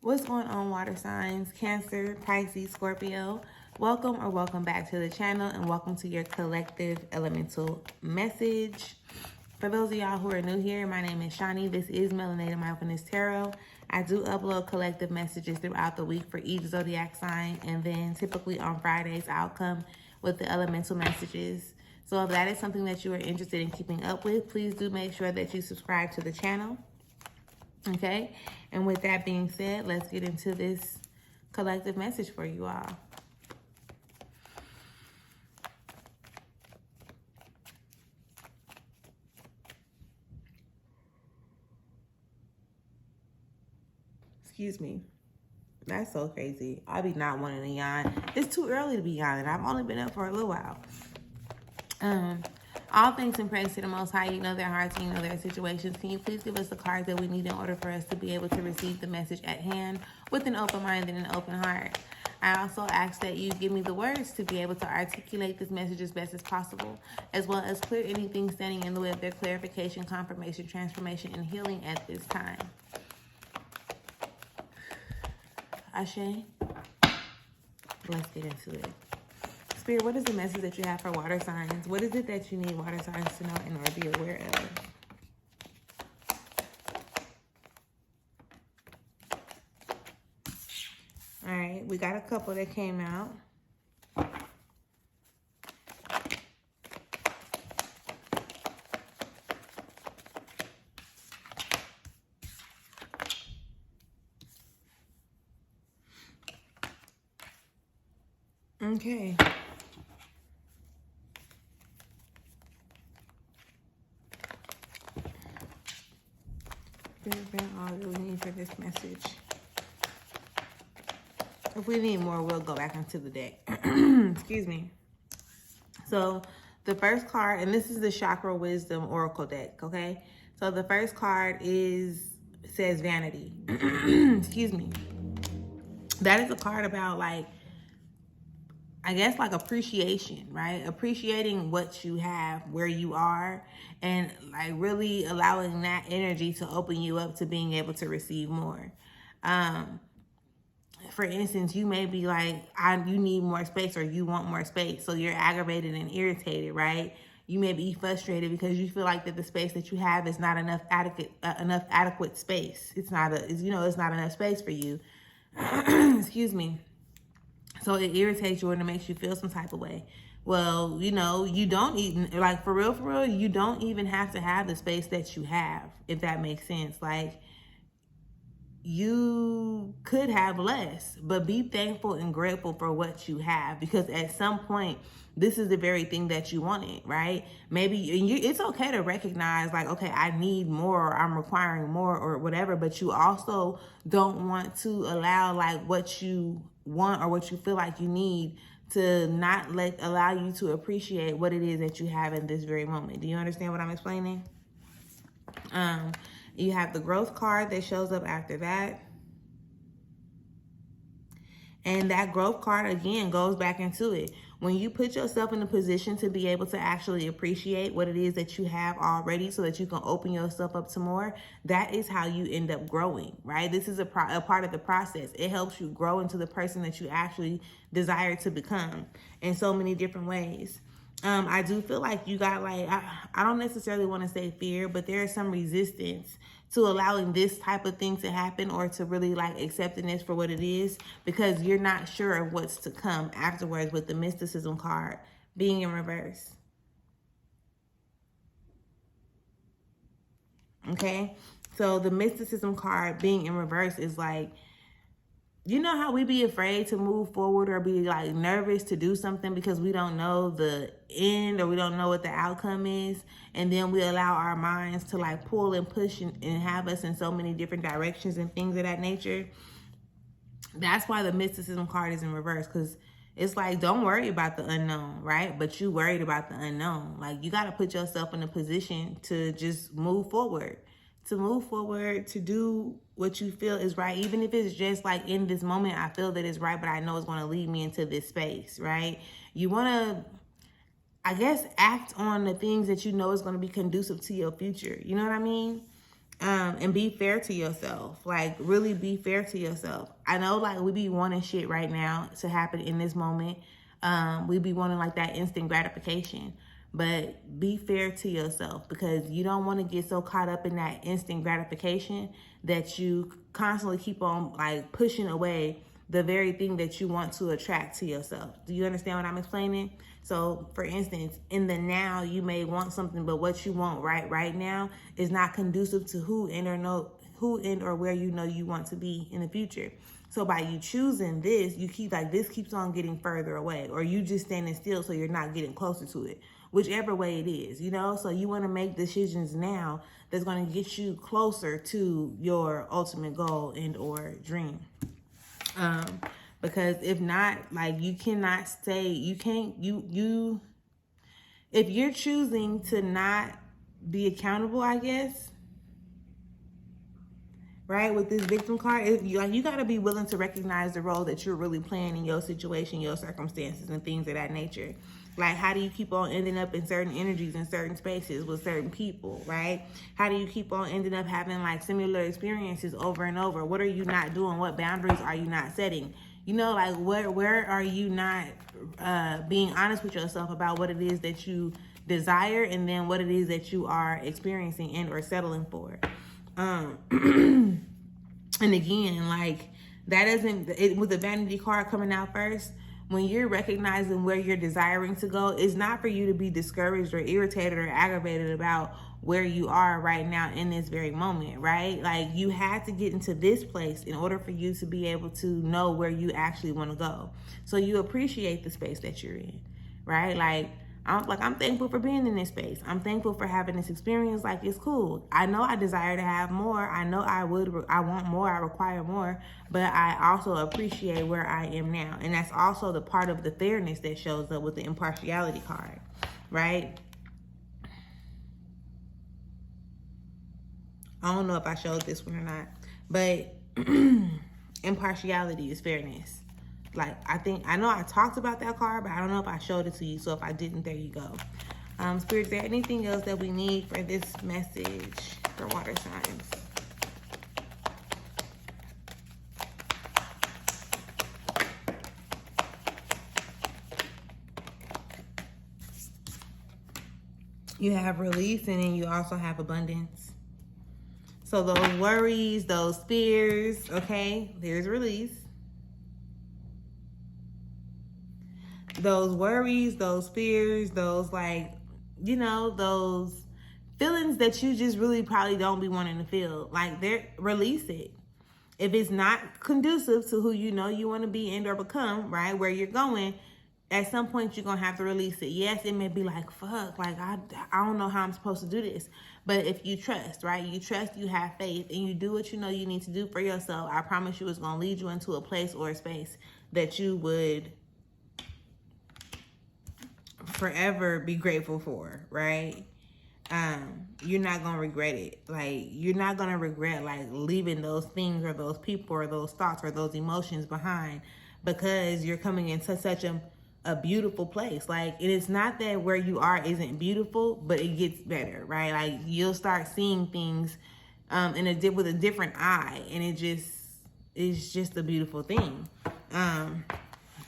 What's going on, water signs? Cancer, Pisces, Scorpio. Welcome or welcome back to the channel, and welcome to your collective elemental message. For those of y'all who are new here, my name is Shani. This is Melanated Mindfulness Tarot. I do upload collective messages throughout the week for each zodiac sign, and then typically on Fridays I'll come with the elemental messages. So if that is something that you are interested in keeping up with, please do make sure that you subscribe to the channel. Okay, and with that being said, let's get into this collective message for you all. Excuse me. That's so crazy. I be not wanting to yawn. It's too early to be yawning. I've only been up for a little while. All thanks and praise to the Most High. You know their hearts and you know their situations. Can you please give us the cards that we need in order for us to be able to receive the message at hand with an open mind and an open heart? I also ask that you give me the words to be able to articulate this message as best as possible, as well as clear anything standing in the way of their clarification, confirmation, transformation, and healing at this time. Ashe, let's get into it. Spirit, what is the message that you have for water signs? What is it that you need water signs to know and or be aware of? All right, we got a couple that came out. Okay. All that we need for this message. If we need more, we'll go back into the deck. Excuse me. So the first card, and this is the Chakra Wisdom Oracle deck, okay? So the first card says vanity. Excuse me. That is a card about, like, I guess, like, appreciation, right? Appreciating what you have, where you are, and like really allowing that energy to open you up to being able to receive more. For instance, you may be like, you need more space, or you want more space, so you're aggravated and irritated, right? You may be frustrated because you feel like that the space that you have is not enough adequate space. It's not enough space for you. Excuse me. So it irritates you and it makes you feel some type of way. Well, you don't even, like, for real, you don't even have to have the space that you have, if that makes sense. Like, you could have less, but be thankful and grateful for what you have, because at some point, this is the very thing that you wanted, right? Maybe it's okay to recognize, like, okay, I need more, or I'm requiring more, or whatever, but you also don't want to allow, like, what you want or what you feel like you need to not allow you to appreciate what it is that you have in this very moment. Do you understand what I'm explaining? You have the growth card that shows up after that. And that growth card, again, goes back into it. When you put yourself in a position to be able to actually appreciate what it is that you have already so that you can open yourself up to more, that is how you end up growing, right? This is a part of the process. It helps you grow into the person that you actually desire to become in so many different ways. I do feel like you got, like, I don't necessarily want to say fear, but there is some resistance to allowing this type of thing to happen, or to really, like, accepting this for what it is, because you're not sure of what's to come afterwards, with the mysticism card being in reverse. Okay, so the mysticism card being in reverse is like, you know how we be afraid to move forward or be, like, nervous to do something because we don't know the end, or we don't know what the outcome is, and then we allow our minds to, like, pull and push and have us in so many different directions and things of that nature. That's why the mysticism card is in reverse, because it's like, don't worry about the unknown, right? But you worried about the unknown. Like, you got to put yourself in a position to just move forward, to do what you feel is right. Even if it's just like, in this moment, I feel that it's right, but I know it's going to lead me into this space, right? You want to, I guess, act on the things that you know is going to be conducive to your future. You know what I mean? And be fair to yourself. Like, really be fair to yourself. I know, like, we be wanting shit right now to happen in this moment. We be wanting, like, that instant gratification. But be fair to yourself, because you don't want to get so caught up in that instant gratification that you constantly keep on, like, pushing away the very thing that you want to attract to yourself. Do you understand what I'm explaining? So, for instance, in the now, you may want something, but what you want right now is not conducive to who and or where you know you want to be in the future. So by you choosing this, you keep, like, this keeps on getting further away, or you just standing still so you're not getting closer to it, whichever way it is, you know? So you want to make decisions now that's going to get you closer to your ultimate goal and or dream. Because if not, like, you cannot stay, if you're choosing to not be accountable, I guess, right, with this victim card, you got to be willing to recognize the role that you're really playing in your situation, your circumstances, and things of that nature. Like, how do you keep on ending up in certain energies, in certain spaces with certain people, right? How do you keep on ending up having, like, similar experiences over and over? What are you not doing? What boundaries are you not setting? You know, like, where are you not being honest with yourself about what it is that you desire, and then what it is that you are experiencing and or settling for? And again, like, that doesn't, with the vanity card coming out first, when you're recognizing where you're desiring to go, it's not for you to be discouraged or irritated or aggravated about where you are right now in this very moment, right? Like, you had to get into this place in order for you to be able to know where you actually want to go. So you appreciate the space that you're in, right? Like, I'm thankful for being in this space. I'm thankful for having this experience. Like, it's cool. I know I desire to have more. I know I want more. I require more. But I also appreciate where I am now. And that's also the part of the fairness that shows up with the impartiality card, right? I don't know if I showed this one or not, but impartiality is fairness. Like, I know I talked about that card, but I don't know if I showed it to you. So if I didn't, there you go. Spirit, is there anything else that we need for this message for water signs? You have release, and then you also have abundance. So those worries, those fears, okay, there's release. Those worries, those fears, those, like, you know, those feelings that you just really probably don't be wanting to feel, like, release it. If it's not conducive to who you know you want to be and or become, right, where you're going, at some point you're going to have to release it. Yes, it may be like, fuck, like, I don't know how I'm supposed to do this. But if you trust, right, you trust, you have faith, and you do what you know you need to do for yourself, I promise you it's going to lead you into a place or a space that you would forever be grateful for, right? You're not gonna regret it. Like, you're not gonna regret, like, leaving those things or those people or those thoughts or those emotions behind, because you're coming into such a beautiful place. Like, it is not that where you are isn't beautiful, but it gets better, right? Like, you'll start seeing things with a different eye, and it's just a beautiful thing.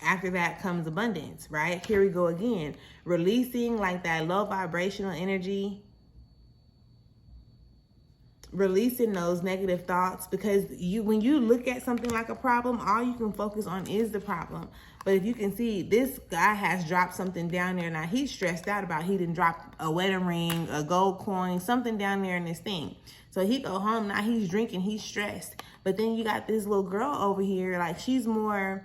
After that comes abundance, right? Here we go again. Releasing, like, that low vibrational energy. Releasing those negative thoughts, because when you look at something like a problem, all you can focus on is the problem. But if you can see, this guy has dropped something down there. Now, he's stressed out about he didn't drop a wedding ring, a gold coin, something down there in this thing. So he go home, now he's drinking, he's stressed. But then you got this little girl over here, like, she's not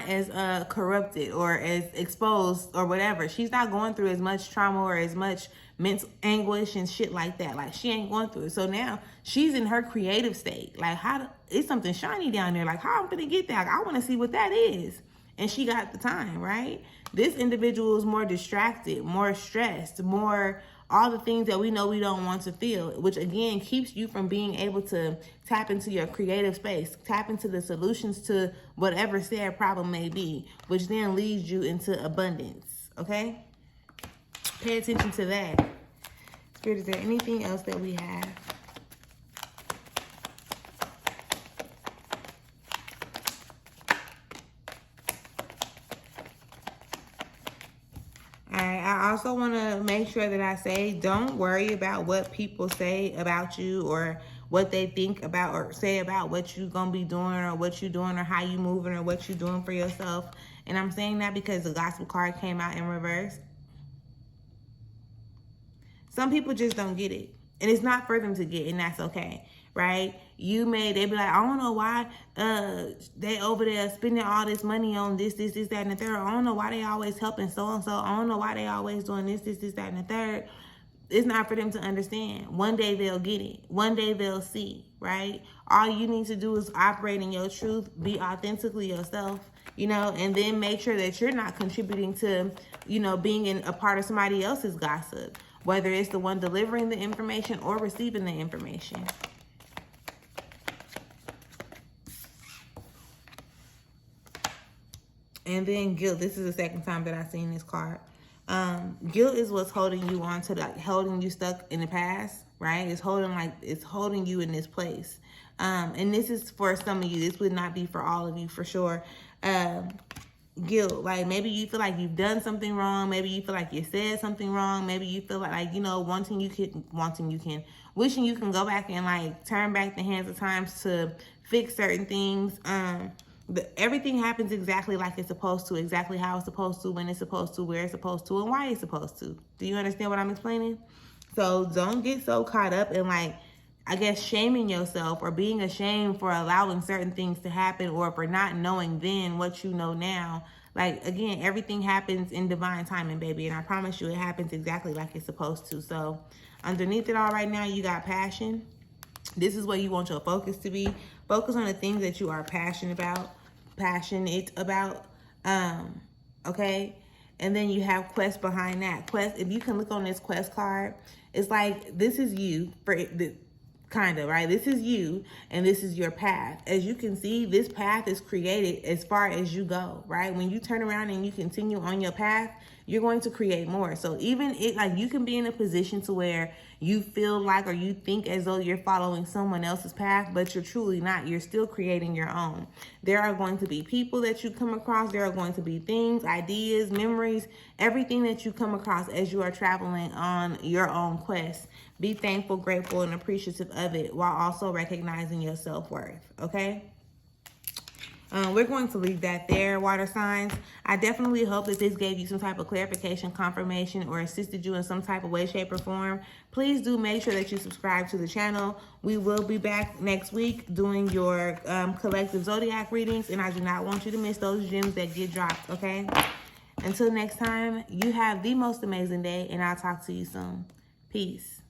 as corrupted or as exposed or whatever. She's not going through as much trauma or as much mental anguish and shit like that. Like, she ain't going through it. So now she's in her creative state. Like, it's something shiny down there. Like, how I'm gonna get that? I want to see what that is. And she got the time, right? This individual is more distracted, more stressed, more all the things that we know we don't want to feel, which again keeps you from being able to tap into your creative space, tap into the solutions to whatever said problem may be, which then leads you into abundance, okay? Pay attention to that. Spirit, is there anything else that we have? I also want to make sure that I say, don't worry about what people say about you or what they think about or say about what you're going to be doing or what you're doing or how you moving or what you're doing for yourself. And I'm saying that because the gospel card came out in reverse. Some people just don't get it. And it's not for them to get, and that's okay, right? They be like, I don't know why they over there spending all this money on this, that, and the third. I don't know why they always helping so-and-so. I don't know why they always doing this, that, and the third. It's not for them to understand. One day they'll get it. One day they'll see, right? All you need to do is operate in your truth, be authentically yourself, and then make sure that you're not contributing to, being a part of somebody else's gossip, whether it's the one delivering the information or receiving the information. And then guilt. This is the second time that I've seen this card. Guilt is what's holding you on to, holding you stuck in the past, right? It's holding you in this place. And this is for some of you. This would not be for all of you, for sure. Guilt, maybe you feel like you've done something wrong. Maybe you feel like you said something wrong. Maybe you feel like wishing you can go back and turn back the hands of times to fix certain things. Everything happens exactly like it's supposed to, exactly how it's supposed to, when it's supposed to, where it's supposed to, and why it's supposed to. Do you understand what I'm explaining? So don't get so caught up in shaming yourself or being ashamed for allowing certain things to happen or for not knowing then what you know now. Again, everything happens in divine timing, baby. And I promise you it happens exactly like it's supposed to. So underneath it all right now, you got passion. This is where you want your focus to be. Focus on the things that you are passionate about. Okay? And then you have quest behind that. Quest, if you can look on this quest card, it's this is you for the kind of, right? This is you and this is your path. As you can see, this path is created as far as you go, right? When you turn around and you continue on your path, you're going to create more. So even you can be in a position to where you feel or you think as though you're following someone else's path, but you're truly not. You're still creating your own. There are going to be people that you come across. There are going to be things, ideas, memories, everything that you come across as you are traveling on your own quest. Be thankful, grateful, and appreciative of it while also recognizing your self-worth, okay? We're going to leave that there, water signs. I definitely hope that this gave you some type of clarification, confirmation, or assisted you in some type of way, shape, or form. Please do make sure that you subscribe to the channel. We will be back next week doing your collective zodiac readings, and I do not want you to miss those gems that get dropped, okay? Until next time, you have the most amazing day, and I'll talk to you soon. Peace.